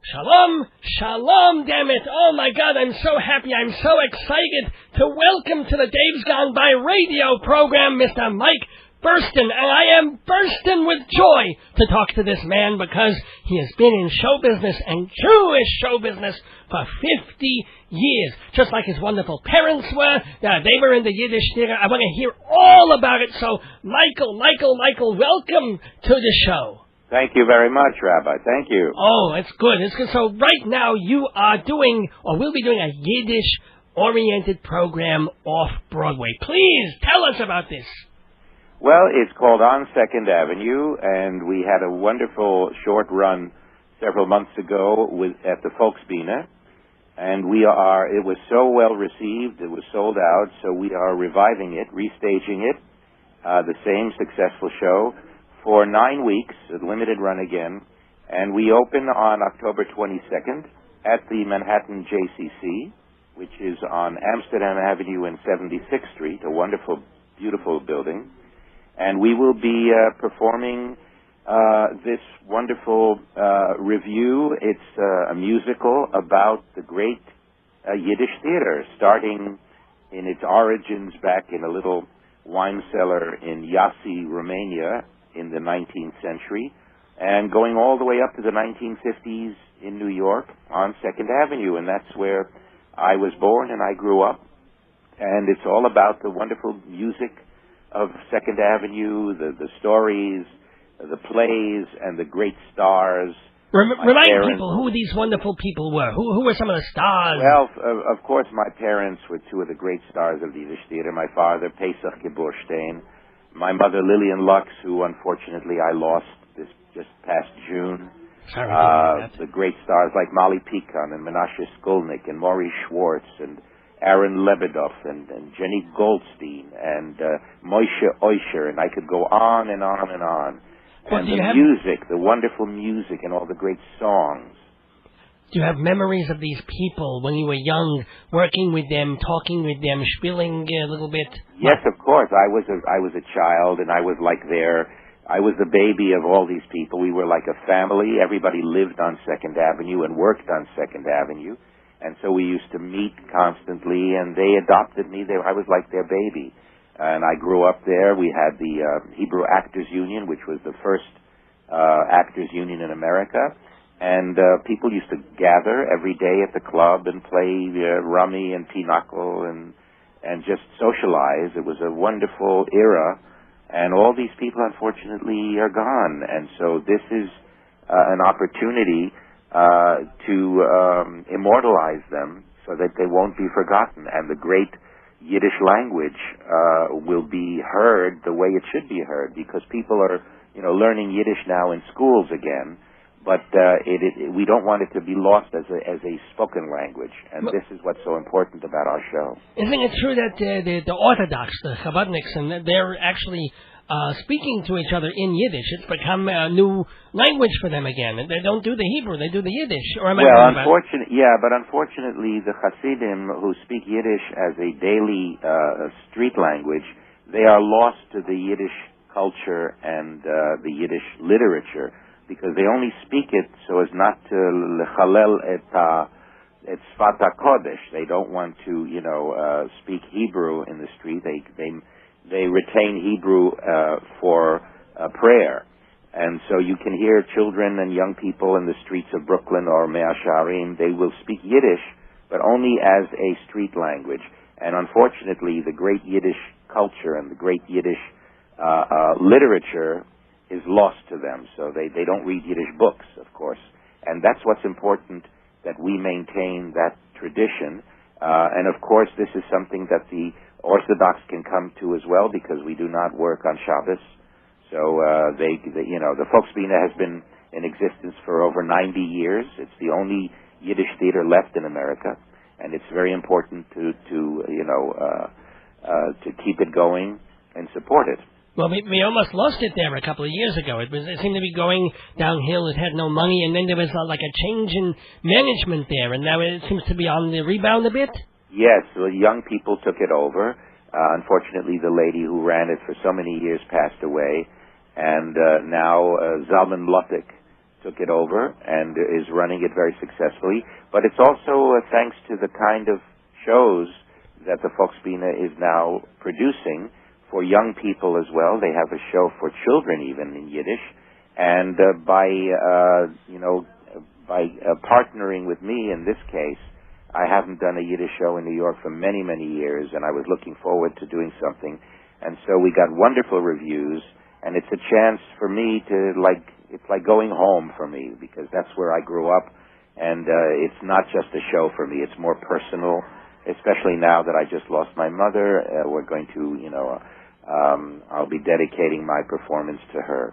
Shalom, shalom, damn it. Oh, my God, I'm so happy. I'm so excited to welcome to the Dave's Gone By radio program Mr. Mike Burstyn. And I am bursting with joy to talk to this man because he has been in show business and Jewish show business for 50 years. Just like his wonderful parents were. They were in the Yiddish theater. I want to hear all about it. So, Michael, welcome to the show. Thank you very much, Rabbi. Thank you. Oh, it's good. It's good. So right now you are doing, or will be doing, a Yiddish-oriented program off Broadway. Please tell us about this. Well, it's called On 2nd Avenue, and we had a wonderful short run several months ago at the Volksbühne, and it was so well received, it was sold out, so we are reviving it, restaging it, the same successful show, for 9 weeks, a limited run again, and we open on October 22nd at the Manhattan JCC, which is on Amsterdam Avenue and 76th Street, a wonderful, beautiful building. And we will be performing this wonderful review. It's a musical about the great Yiddish theater, starting in its origins back in a little wine cellar in Iași, Romania, in the 19th century, and going all the way up to the 1950s in New York on 2nd Avenue, and that's where I was born and I grew up. And it's all about the wonderful music of 2nd Avenue, the stories, the plays, and the great stars. Remind people who these wonderful people were. Who were some of the stars? Well, of course, my parents were two of the great stars of the Yiddish theater. My father, Pesach Burstein, my mother, Lillian Lux, who unfortunately I lost just past June. The great stars like Molly Picon and Menashe Skolnick and Maurice Schwartz and Aaron Lebedoff and Jenny Goldstein and Moshe Oisher, and I could go on and on and on. And the music, the wonderful music and all the great songs. Do you have memories of these people when you were young, working with them, talking with them, spilling a little bit? Yes, of course. I was a child, and I was I was the baby of all these people. We were like a family. Everybody lived on 2nd Avenue and worked on 2nd Avenue, and so we used to meet constantly, and they adopted me. I was like their baby, and I grew up there. We had the Hebrew Actors Union, which was the first actors union in America. And people used to gather every day at the club and play rummy and pinochle and just socialize. It was a wonderful era, and all these people, unfortunately, are gone. And so this is an opportunity to immortalize them so that they won't be forgotten, and the great Yiddish language will be heard the way it should be heard, because people are, learning Yiddish now in schools again. But we don't want it to be lost as a spoken language, and this is what's so important about our show. Isn't it true that the Orthodox, the Chabadniks, and they're actually speaking to each other in Yiddish? It's become a new language for them again. They don't do the Hebrew; they do the Yiddish. Or am I wrong about it? But unfortunately, the Hasidim who speak Yiddish as a daily street language, they are lost to the Yiddish culture and the Yiddish literature, because they only speak it so as not to lechalel et sfat hakodesh. They don't want to, speak Hebrew in the street. They retain Hebrew for prayer, and so you can hear children and young people in the streets of Brooklyn or Mea Shearim. They will speak Yiddish, but only as a street language. And unfortunately, the great Yiddish culture and the great Yiddish literature is lost to them, so they don't read Yiddish books, of course. And that's what's important, that we maintain that tradition. And of course, this is something that the Orthodox can come to as well, because we do not work on Shabbos. So the Volksbühne has been in existence for over 90 years. It's the only Yiddish theater left in America, and it's very important to keep it going and support it. Well, we almost lost it there a couple of years ago. It seemed to be going downhill. It had no money, and then there was like a change in management there, and now it seems to be on the rebound a bit. Yes, well, young people took it over. Unfortunately, the lady who ran it for so many years passed away, and now Zalman Lutik took it over and is running it very successfully. But it's also thanks to the kind of shows that the Volksbühne is now producing for young people as well. They have a show for children even in Yiddish. And by partnering with me in this case, I haven't done a Yiddish show in New York for many, many years, and I was looking forward to doing something. And so we got wonderful reviews, and it's a chance for me to, it's like going home for me, because that's where I grew up, and it's not just a show for me. It's more personal, especially now that I just lost my mother. We're going to, I'll be dedicating my performance to her.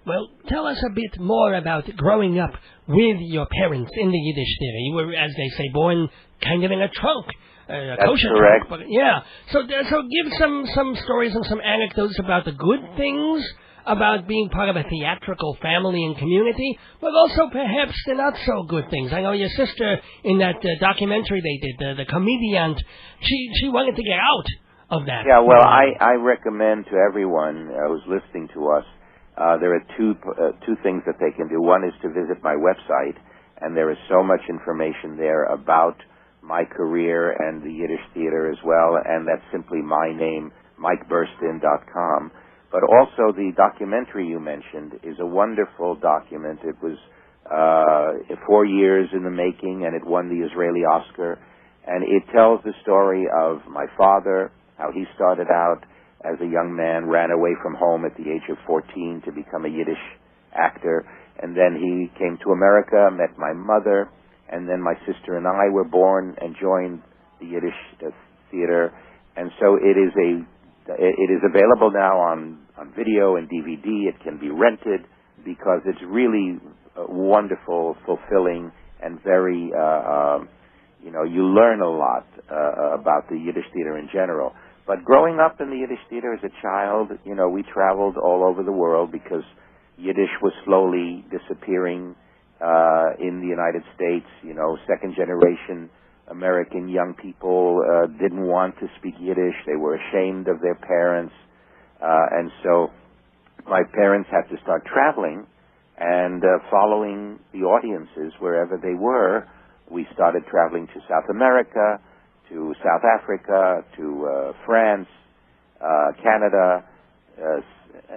Well, tell us a bit more about growing up with your parents in the Yiddish theater. You were, as they say, born kind of in a trunk. That's kosher correct. Trunk, but yeah. So give some stories and some anecdotes about the good things about being part of a theatrical family and community, but also perhaps the not so good things. I know your sister in that documentary they did, the comedian, she wanted to get out of that. Yeah, well, I recommend to everyone who's listening to us, there are two things that they can do. One is to visit my website, and there is so much information there about my career and the Yiddish theater as well, and that's simply my name, MikeBurstyn.com. But also the documentary you mentioned is a wonderful document. It was 4 years in the making, and it won the Israeli Oscar. And it tells the story of my father, how he started out as a young man, ran away from home at the age of 14 to become a Yiddish actor. And then he came to America, met my mother, and then my sister and I were born and joined the Yiddish theater. And so it is available now on video and DVD. It can be rented because it's really wonderful, fulfilling, and very, you learn a lot about the Yiddish theater in general. But growing up in the Yiddish theater as a child, we traveled all over the world because Yiddish was slowly disappearing in the United States. Second generation American young people didn't want to speak Yiddish. They were ashamed of their parents. And so my parents had to start traveling and following the audiences wherever they were. We started traveling to South America, to South Africa, to France, Canada,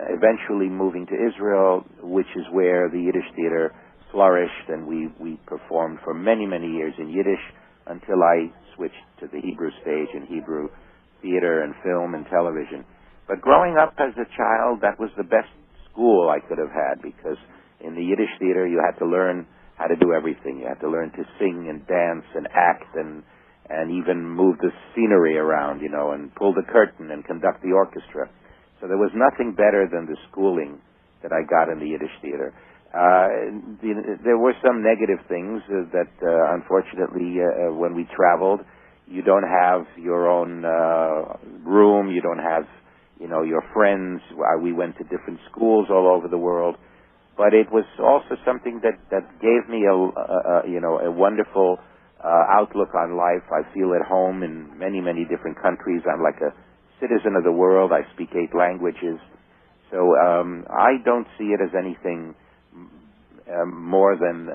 eventually moving to Israel, which is where the Yiddish theater flourished, and we performed for many, many years in Yiddish until I switched to the Hebrew stage and Hebrew theater and film and television. But growing up as a child, that was the best school I could have had, because in the Yiddish theater you had to learn how to do everything. You had to learn to sing and dance and act and even move the scenery around, and pull the curtain and conduct the orchestra. So there was nothing better than the schooling that I got in the Yiddish theater. There were some negative things that, unfortunately, when we traveled, you don't have your own room, you don't have, your friends. We went to different schools all over the world, but it was also something that gave me a wonderful outlook on life. I feel at home in many, many different countries. I'm like a citizen of the world. I speak 8 languages. So I don't see it as anything more than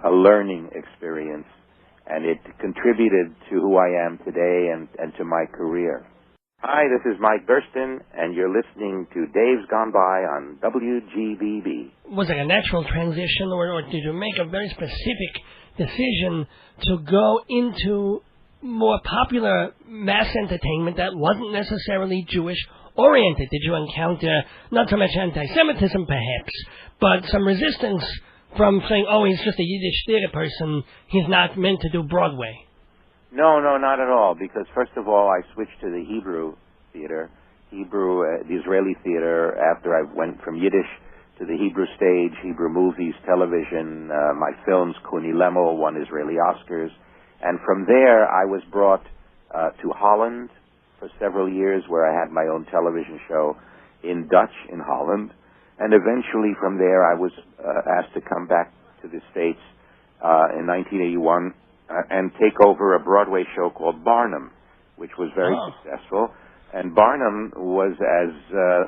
a learning experience, and it contributed to who I am today and to my career. Hi, this is Mike Burstyn, and you're listening to Dave's Gone By on WGBB. Was it a natural transition, or did you make a very specific decision to go into more popular mass entertainment that wasn't necessarily Jewish-oriented? Did you encounter not so much anti-Semitism, perhaps, but some resistance from saying, oh, he's just a Yiddish theater person, he's not meant to do Broadway? No, not at all, because first of all, I switched to the Hebrew theater, the Israeli theater, after I went from Yiddish to the Hebrew stage, Hebrew movies, television, my films, Kuni Lemel, won Israeli Oscars. And from there, I was brought to Holland for several years, where I had my own television show in Dutch in Holland. And eventually from there, I was asked to come back to the States in 1981 and take over a Broadway show called Barnum, which was very successful. and Barnum was as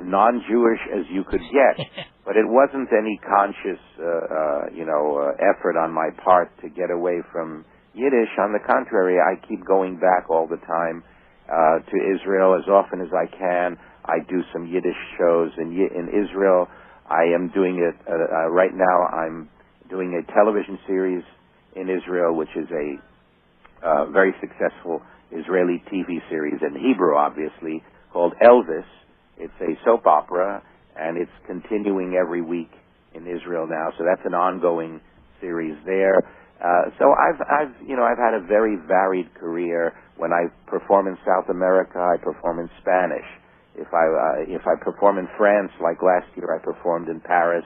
non-Jewish as you could get. But it wasn't any conscious, effort on my part to get away from Yiddish. On the contrary, I keep going back all the time to Israel as often as I can. I do some Yiddish shows in Israel. I am doing it right now. I'm doing a television series in Israel, which is a very successful Israeli TV series in Hebrew, obviously, called Elvis. It's a soap opera, and it's continuing every week in Israel now. So that's an ongoing series there. So I've had a very varied career. When I perform in South America, I perform in Spanish. If I perform in France, like last year I performed in Paris,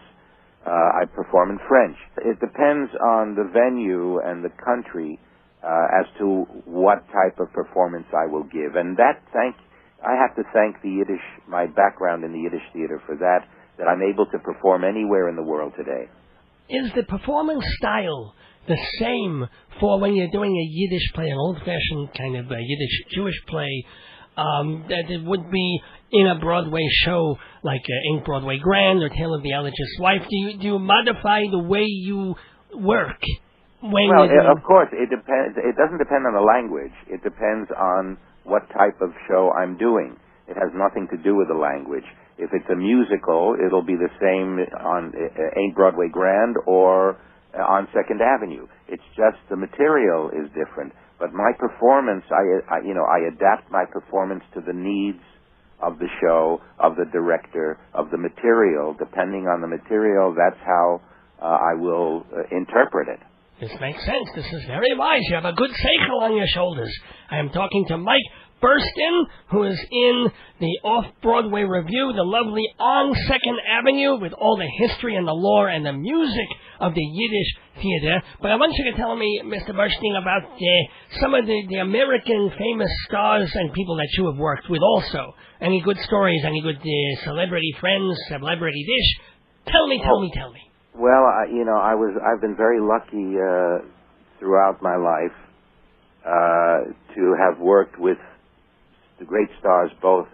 I perform in French. It depends on the venue and the country as to what type of performance I will give. And I have to thank the Yiddish, my background in the Yiddish theater for that I'm able to perform anywhere in the world today. Is the performance style the same for when you're doing a Yiddish play, an old-fashioned kind of a Yiddish-Jewish play, that it would be in a Broadway show like in Broadway Grand or Tale of the Allergist's Wife? Do you modify the way you work? Of course, it depends. It doesn't depend on the language. It depends on what type of show I'm doing. It has nothing to do with the language. If it's a musical, it'll be the same on Ain't Broadway Grand or on 2nd Avenue. It's just the material is different. But my performance, I adapt my performance to the needs of the show, of the director, of the material. Depending on the material, that's how I will interpret it. This makes sense. This is very wise. You have a good seichel on your shoulders. I am talking to Mike Burstyn, who is in the Off-Broadway Review, the lovely On 2nd Avenue, with all the history and the lore and the music of the Yiddish theater. But I want you to tell me, Mr. Burstein, about some of the American famous stars and people that you have worked with also. Any good stories, any good celebrity friends, celebrity dish? Tell me. Well, I've been very lucky throughout my life to have worked with the great stars, both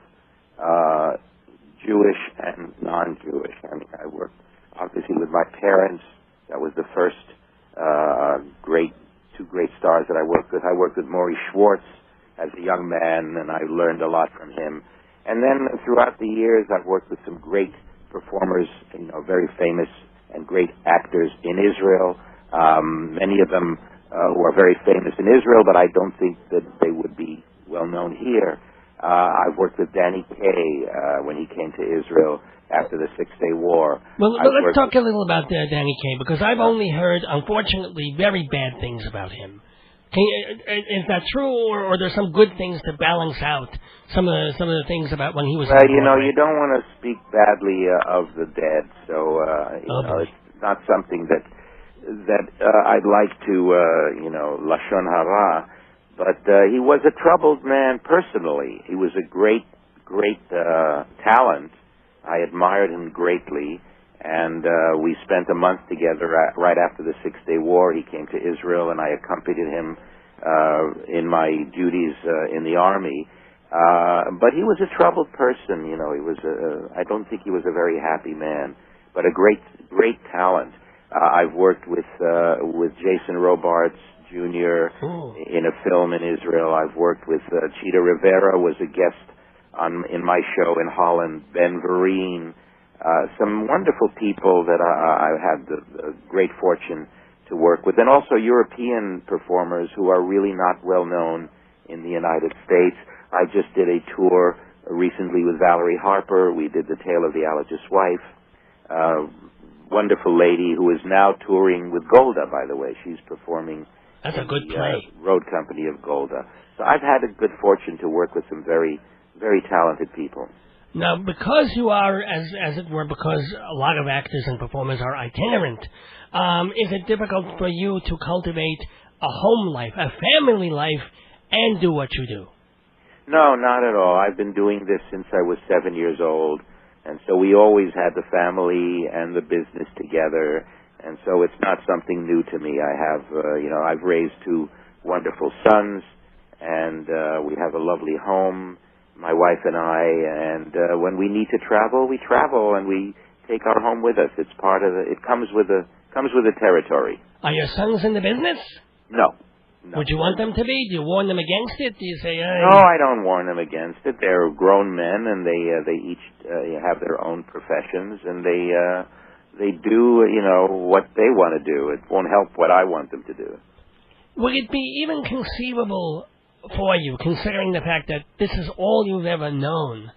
Jewish and non-Jewish. I mean, I worked obviously with my parents. That was the first two great stars that I worked with. I worked with Maury Schwartz as a young man, and I learned a lot from him. And then throughout the years, I've worked with some great performers, very famous and great actors in Israel. Many of them who are very famous in Israel, but I don't think that they would be well known here. I've worked with Danny Kaye when he came to Israel after the Six-Day War. Well, let's talk a little about Danny Kaye, because I've only heard, unfortunately, very bad things about him. Is that true, or are there some good things to balance out some of the things about when he was? Well, you don't want to speak badly of the dead, so it's not something that I'd like to lashon hara. But he was a troubled man personally. He was a great talent. I admired him greatly, and we spent a month together right after the Six-Day War. He came to Israel, and I accompanied him in my duties in the army. But he was a troubled person. He was. I don't think he was a very happy man, but a great talent. I've worked with Jason Robards Jr. in a film in Israel. I've worked with Chita Rivera, was a guest in my show in Holland. Ben Vereen, some wonderful people that I had the great fortune to work with, and also European performers who are really not well known in the United States. I just did a tour recently with Valerie Harper. We did The Tale of the Allergist's Wife. Wonderful lady who is now touring with Golda, by the way. She's performing. That's a good play. Road company of Golda. So I've had a good fortune to work with some very, very talented people. Now, because you are, as it were, because a lot of actors and performers are itinerant, is it difficult for you to cultivate a home life, a family life, and do what you do? No, not at all. I've been doing this since I was 7 years old, and so we always had the family and the business together, and so it's not something new to me. I have, I've raised two wonderful sons, and we have a lovely home, my wife and I, and when we need to travel, we travel, and we take our home with us. It's part of it. It comes with the territory. Are your sons in the business? No. Would you want them to be? Do you warn them against it? Do you say, No, I don't warn them against it. They're grown men, and they each have their own professions, and they do, what they want to do. It won't help what I want them to do. Would it be even conceivable for you, considering the fact that this is all you've ever known,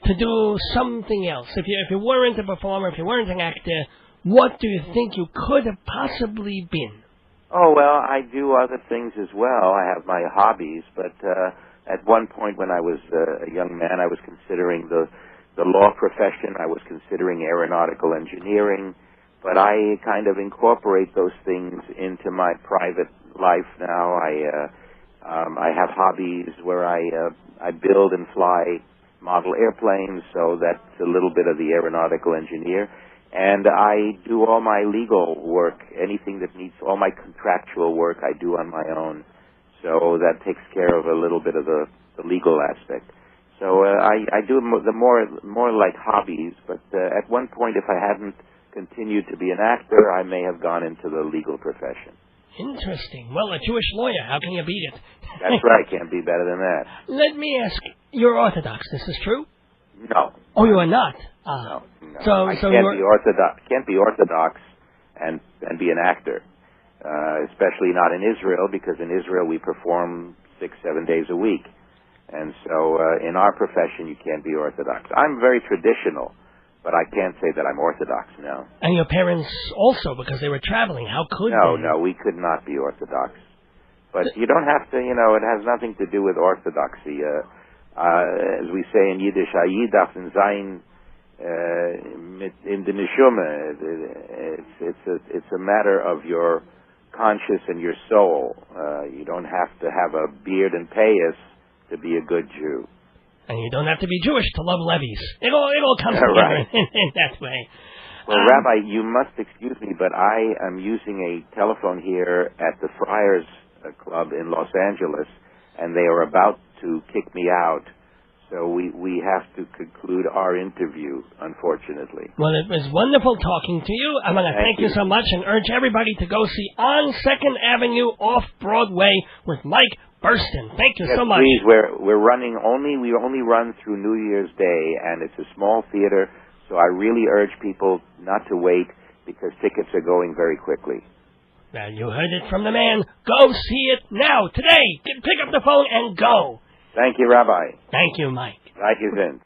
to do something else? If you weren't a performer, if you weren't an actor, what do you think you could have possibly been? Oh, well, I do other things as well. I have my hobbies, but at one point when I was a young man, I was considering the law profession. I was considering aeronautical engineering, but I kind of incorporate those things into my private life now. I have hobbies where I build and fly model airplanes, so that's a little bit of the aeronautical engineer. And I do all my legal work, anything that needs, all my contractual work I do on my own. So that takes care of a little bit of the legal aspect. So I do the more like hobbies, but at one point if I hadn't continued to be an actor, I may have gone into the legal profession. Interesting. Well, a Jewish lawyer, how can you beat it? That's right, can't be better than that. Let me ask, you're Orthodox, this is true? No. Oh, you are not? No. So I can't be Orthodox and be an actor, especially not in Israel, because in Israel we perform 6-7 days a week. And so in our profession you can't be Orthodox. I'm very traditional, but I can't say that I'm Orthodox, no. And your parents also, because they were traveling, how could they? No, we could not be Orthodox. But you don't have to, it has nothing to do with orthodoxy. As we say in Yiddish, "Ayidach sein in the neshama." It's a matter of your conscience and your soul. You don't have to have a beard and payas to be a good Jew. And you don't have to be Jewish to love levies. It all comes together right. in that way. Well, Rabbi, you must excuse me, but I am using a telephone here at the Friars Club in Los Angeles, and they are about to kick me out. So we have to conclude our interview, unfortunately. Well, it was wonderful talking to you. I want to thank you so much and urge everybody to go see On 2nd Avenue off Broadway with Mike Burstyn. Thank you so much. Please, we only run through New Year's Day, and it's a small theater, so I really urge people not to wait because tickets are going very quickly. Well, you heard it from the man. Go see it now, today. Pick up the phone and go. Thank you, Rabbi. Thank you, Mike. Thank you, Vince.